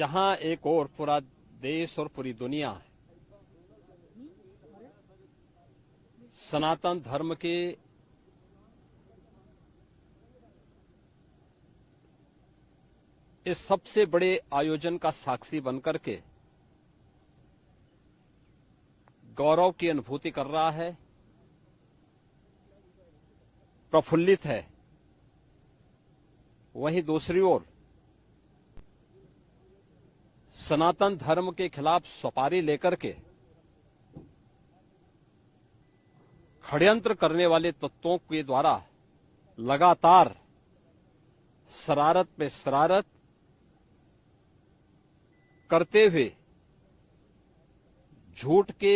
जहां एक और पूरा देश और पूरी दुनिया सनातन धर्म के इस सबसे बड़े आयोजन का साक्षी बनकर के गौरव की अनुभूति कर रहा है, प्रफुल्लित है, वहीं दूसरी ओर सनातन धर्म के खिलाफ सपारी लेकर के षड्यंत्र करने वाले तत्वों के द्वारा लगातार शरारत पे शरारत करते हुए झूठ के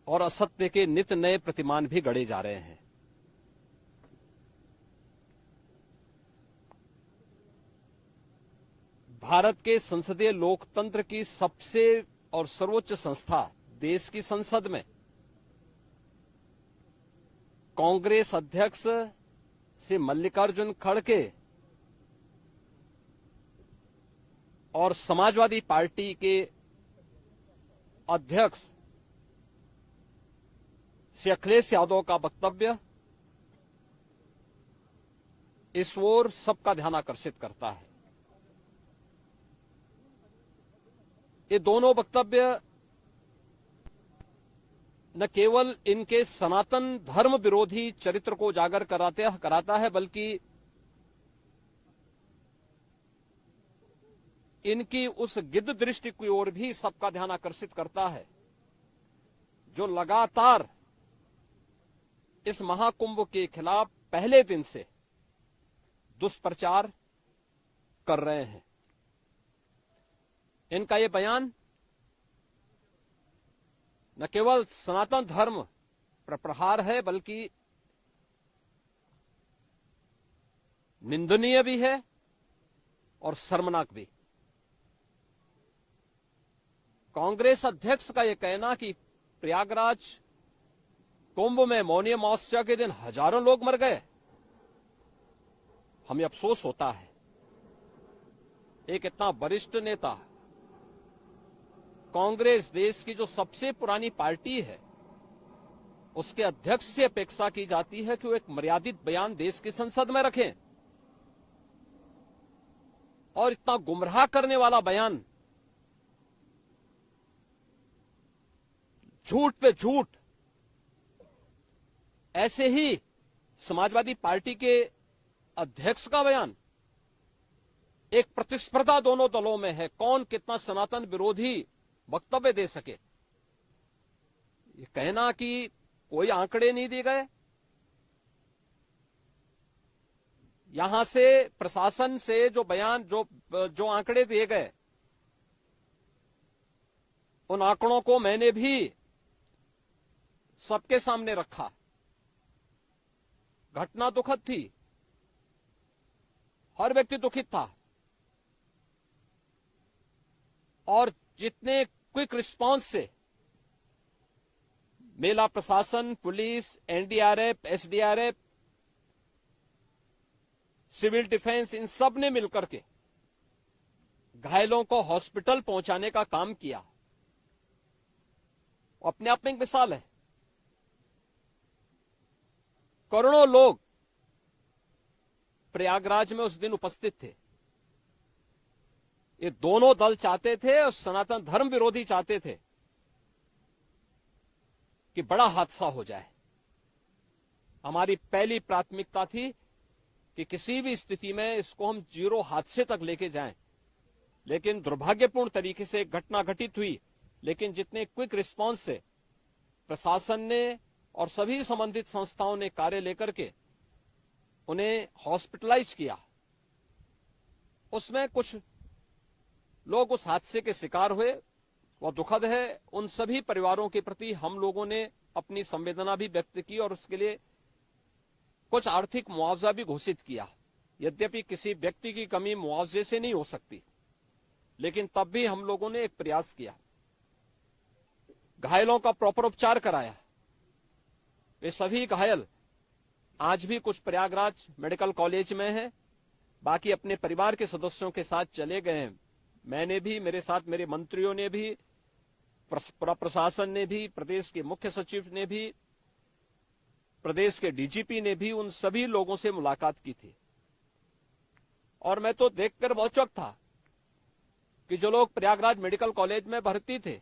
और असत्य के नित नए प्रतिमान भी गढ़े जा रहे हैं। भारत के संसदीय लोकतंत्र की सबसे और सर्वोच्च संस्था देश की संसद में कांग्रेस अध्यक्ष श्री मल्लिकार्जुन खड़गे और समाजवादी पार्टी के अध्यक्ष श्री अखिलेश यादव का वक्तव्य इस ओर सबका ध्यान आकर्षित करता है। ये दोनों वक्तव्य न केवल इनके सनातन धर्म विरोधी चरित्र को उजागर कराता है, बल्कि इनकी उस गिद्ध दृष्टि की ओर भी सबका ध्यान आकर्षित करता है, जो लगातार इस महाकुंभ के खिलाफ पहले दिन से दुष्प्रचार कर रहे हैं। इनका ये बयान न केवल सनातन धर्म पर प्रहार है, बल्कि निंदनीय भी है और शर्मनाक भी। कांग्रेस अध्यक्ष का यह कहना कि प्रयागराज कुंभ में मौनी अमावस्या के दिन हजारों लोग मर गए, हमें अफसोस होता है। एक इतना वरिष्ठ नेता, कांग्रेस देश की जो सबसे पुरानी पार्टी है, उसके अध्यक्ष से अपेक्षा की जाती है कि वो एक मर्यादित बयान देश की संसद में रखें, और इतना गुमराह करने वाला बयान, झूठ पे झूठ, ऐसे ही समाजवादी पार्टी के अध्यक्ष का बयान, एक प्रतिस्पर्धा दोनों दलों में है, कौन कितना सनातन विरोधी वक्तव्य दे सके। ये कहना कि कोई आंकड़े नहीं दिए गए, यहां से प्रशासन से जो बयान जो आंकड़े दिए गए, उन आंकड़ों को मैंने भी सबके सामने रखा। घटना दुखद थी, हर व्यक्ति दुखित था, और जितने क्विक रिस्पांस से मेला प्रशासन, पुलिस, एनडीआरएफ, एसडीआरएफ, सिविल डिफेंस, इन सब ने मिलकर के घायलों को हॉस्पिटल पहुंचाने का काम किया, अपने आप में एक मिसाल है। करोड़ों लोग प्रयागराज में उस दिन उपस्थित थे। ये दोनों दल चाहते थे और सनातन धर्म विरोधी चाहते थे कि बड़ा हादसा हो जाए। हमारी पहली प्राथमिकता थी कि किसी भी स्थिति में इसको हम जीरो हादसे तक लेके जाएं, लेकिन दुर्भाग्यपूर्ण तरीके से घटना घटित हुई। लेकिन जितने क्विक रिस्पांस से प्रशासन ने और सभी संबंधित संस्थाओं ने कार्य लेकर के उन्हें हॉस्पिटलाइज किया, उसमें कुछ लोग उस हादसे के शिकार हुए, वह दुखद है। उन सभी परिवारों के प्रति हम लोगों ने अपनी संवेदना भी व्यक्त की और उसके लिए कुछ आर्थिक मुआवजा भी घोषित किया। यद्यपि किसी व्यक्ति की कमी मुआवजे से नहीं हो सकती, लेकिन तब भी हम लोगों ने एक प्रयास किया, घायलों का प्रॉपर उपचार कराया। वे सभी घायल आज भी कुछ प्रयागराज मेडिकल कॉलेज में हैं, बाकी अपने परिवार के सदस्यों के साथ चले गए हैं मैंने भी, मेरे साथ मेरे मंत्रियों ने भी, प्रशासन ने भी, प्रदेश के मुख्य सचिव ने भी, प्रदेश के डीजीपी ने भी उन सभी लोगों से मुलाकात की थी। और मैं तो देखकर बहुत चौंक था कि जो लोग प्रयागराज मेडिकल कॉलेज में भर्ती थे,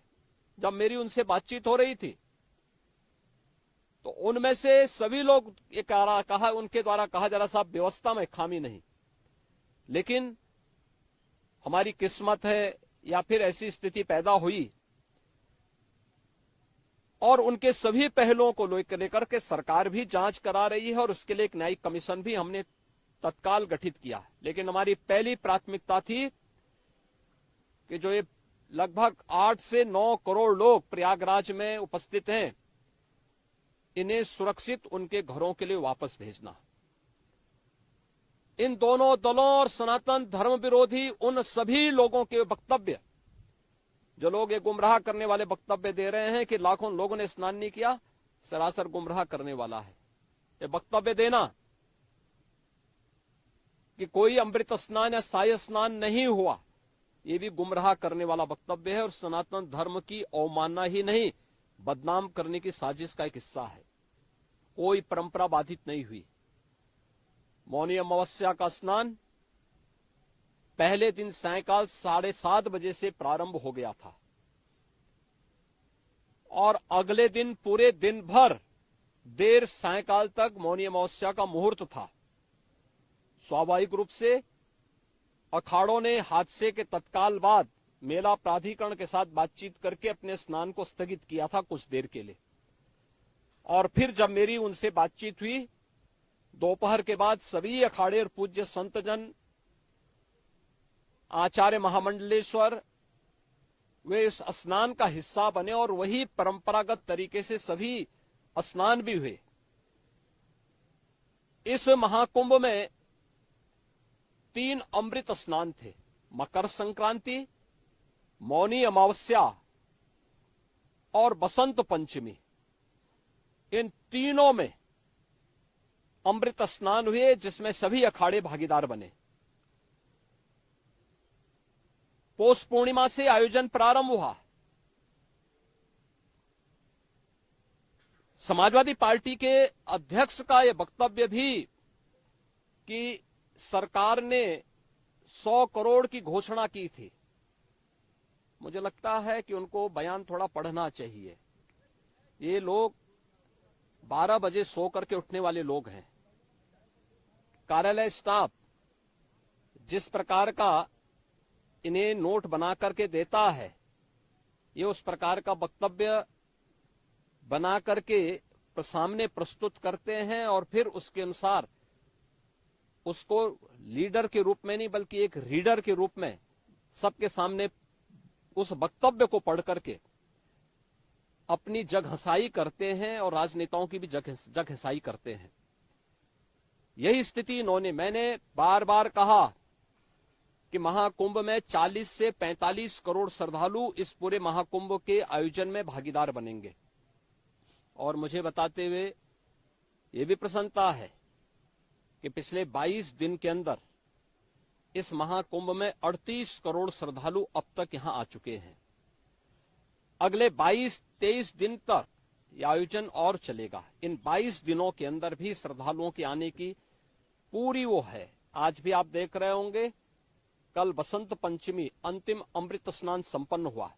जब मेरी उनसे बातचीत हो रही थी तो उनमें से सभी लोग ये कहा, उनके द्वारा कहा जा रहा साहब व्यवस्था में खामी नहीं, लेकिन हमारी किस्मत है या फिर ऐसी स्थिति पैदा हुई। और उनके सभी पहलुओं को लेकर के सरकार भी जांच करा रही है और उसके लिए एक न्यायिक कमीशन भी हमने तत्काल गठित किया है। लेकिन हमारी पहली प्राथमिकता थी कि जो ये लगभग 8 से 9 करोड़ लोग प्रयागराज में उपस्थित हैं, इन्हें सुरक्षित उनके घरों के लिए वापस भेजना। इन दोनों दलों और सनातन धर्म विरोधी उन सभी लोगों के वक्तव्य, जो लोग ये गुमराह करने वाले वक्तव्य दे रहे हैं कि लाखों लोगों ने स्नान नहीं किया, सरासर गुमराह करने वाला है। ये वक्तव्य देना कि कोई अमृत स्नान या साय स्नान नहीं हुआ, ये भी गुमराह करने वाला वक्तव्य है और सनातन धर्म की अवमानना ही नहीं, बदनाम करने की साजिश का एक हिस्सा है। कोई परंपरा बाधित नहीं हुई। मौनी अमावस्या का स्नान पहले दिन सायकाल 7:30 बजे से प्रारंभ हो गया था और अगले दिन पूरे दिन भर देर सायकाल तक मौनी अमावस्या का मुहूर्त था। स्वाभाविक रूप से अखाड़ों ने हादसे के तत्काल बाद मेला प्राधिकरण के साथ बातचीत करके अपने स्नान को स्थगित किया था कुछ देर के लिए। और फिर जब मेरी उनसे बातचीत हुई दोपहर के बाद, सभी अखाड़े और पूज्य संतजन, आचार्य महामंडलेश्वर, वे इस स्नान का हिस्सा बने और वही परंपरागत तरीके से सभी स्नान भी हुए। इस महाकुंभ में 3 अमृत स्नान थे, मकर संक्रांति, मौनी अमावस्या और बसंत पंचमी। इन तीनों में अमृत स्नान हुए जिसमें सभी अखाड़े भागीदार बने। पौष पूर्णिमा से आयोजन प्रारंभ हुआ। समाजवादी पार्टी के अध्यक्ष का यह वक्तव्य भी कि सरकार ने 100 करोड़ की घोषणा की थी, मुझे लगता है कि उनको बयान थोड़ा पढ़ना चाहिए। ये लोग 12 बजे सो करके उठने वाले लोग हैं। कार्यालय स्टाफ जिस प्रकार का इन्हें नोट बना करके देता है, ये उस प्रकार का वक्तव्य बना करके सामने प्रस्तुत करते हैं और फिर उसके अनुसार उसको लीडर के रूप में नहीं बल्कि एक रीडर के रूप में सबके सामने उस वक्तव्य को पढ़ करके अपनी जगहसाई करते हैं और राजनेताओं की भी जगहसाई करते हैं। यही स्थिति इन्होंने, मैंने बार बार कहा कि महाकुंभ में 40 से 45 करोड़ श्रद्धालु इस पूरे महाकुंभ के आयोजन में भागीदार बनेंगे। और मुझे बताते हुए ये भी प्रसन्नता है कि पिछले 22 दिन के अंदर इस महाकुंभ में 38 करोड़ श्रद्धालु अब तक यहां आ चुके हैं। अगले 22-23 दिन तक यह आयोजन और चलेगा। इन 22 दिनों के अंदर भी श्रद्धालुओं के आने की पूरी वो है। आज भी आप देख रहे होंगे, कल बसंत पंचमी अंतिम अमृत स्नान संपन्न हुआ।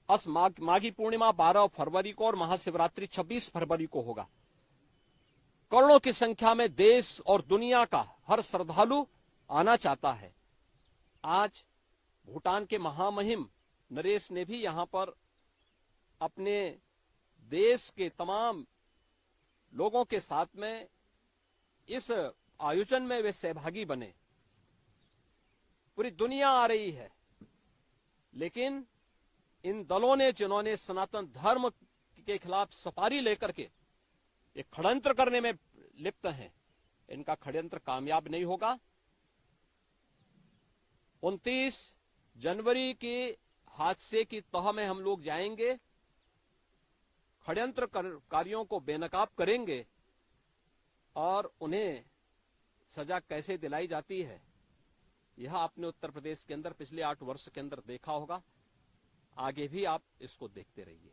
माघी पूर्णिमा 12 फरवरी को और महाशिवरात्रि 26 फरवरी को होगा। करोड़ों की संख्या में देश और दुनिया का हर श्रद्धालु आना चाहता है। आज भूटान के महामहिम नरेश ने भी यहां पर अपने देश के तमाम लोगों के साथ में इस आयोजन में वे सहभागी बने। पूरी दुनिया आ रही है, लेकिन इन दलों ने जिन्होंने सनातन धर्म के खिलाफ सफारी लेकर के ये षड्यंत्र करने में लिप्त हैं, इनका षड्यंत्र कामयाब नहीं होगा। 29 जनवरी के हादसे की तह में हम लोग जाएंगे, षड्यंत्रकारियों को बेनकाब करेंगे और उन्हें सजा कैसे दिलाई जाती है यह आपने उत्तर प्रदेश के अंदर पिछले 8 वर्ष के अंदर देखा होगा, आगे भी आप इसको देखते रहिए।